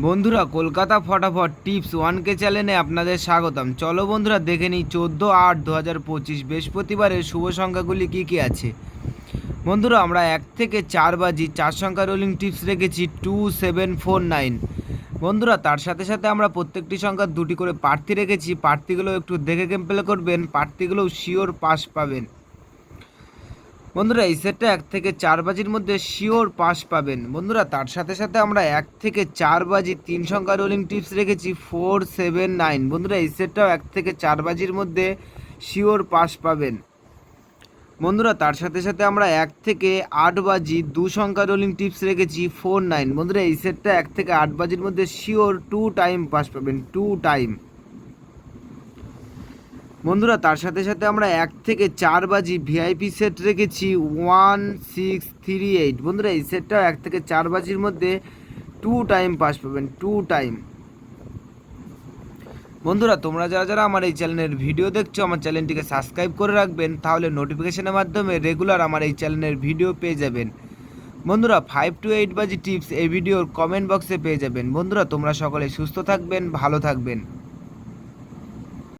বন্ধুরা, কলকাতা ফটাফট tips 1K চ্যানেলে আপনাদের স্বাগতম। চলো বন্ধুরা, দেখে নিই 14/8/2025 বৃহস্পতিবারের শুভ সংখ্যাগুলি কী কী আছে। বন্ধুরা, আমরা 1 থেকে 4 বাজি 4 সংখ্যা রোলিং টিপস রেখেছি 2749। বন্ধুরা, তার সাথে সাথে আমরা প্রত্যেকটি সংখ্যা দুটি করে প্রার্থী রেখেছি। প্রার্থীগুলো একটু দেখে গেম প্লে করবেন, প্রার্থীগুলোও শিওর পাস পাবেন। বন্ধুরা, এই সেটটা 1 থেকে 4 বাজির মধ্যে শিওর পাস পাবেন। বন্ধুরা, তার সাথে সাথে আমরা 1 থেকে 4 বাজি 3 সংখ্যা রোলিং টিপস রেখেছি 479। বন্ধুরা, এই সেটটাও 1 থেকে 4 বাজির মধ্যে শিওর পাস পাবেন। বন্ধুরা, তার সাথে সাথে আমরা 1 থেকে 8 বাজি 2 সংখ্যা রোলিং টিপস রেখেছি 49। বন্ধুরা, এই সেটটা 1 থেকে 8 বাজির মধ্যে শিওর 2 টাইম পাস পাবেন, 2 টাইম। বন্ধুরা, তার সাথে সাথে আমরা 1 থেকে 4 বাজি ভিআইপি সেট রেখেছি 1638। বন্ধুরা, এই সেটটাও 1 থেকে 4 বাজির মধ্যে 2 টাইম পাস পাবেন, 2 টাইম। বন্ধুরা, তোমরা যারা যারা আমার এই চ্যানেলের ভিডিও দেখছো, আমার চ্যানেলটিকে সাবস্ক্রাইব করে রাখবেন, তাহলে নোটিফিকেশনের মাধ্যমে রেগুলার আমার এই চ্যানেলের ভিডিও পেয়ে যাবেন। বন্ধুরা, 5 to 8 বাজি টিপস এই ভিডিওর কমেন্ট বক্সে পেয়ে যাবেন। বন্ধুরা, তোমরা সকলে সুস্থ থাকবেন, ভালো থাকবেন।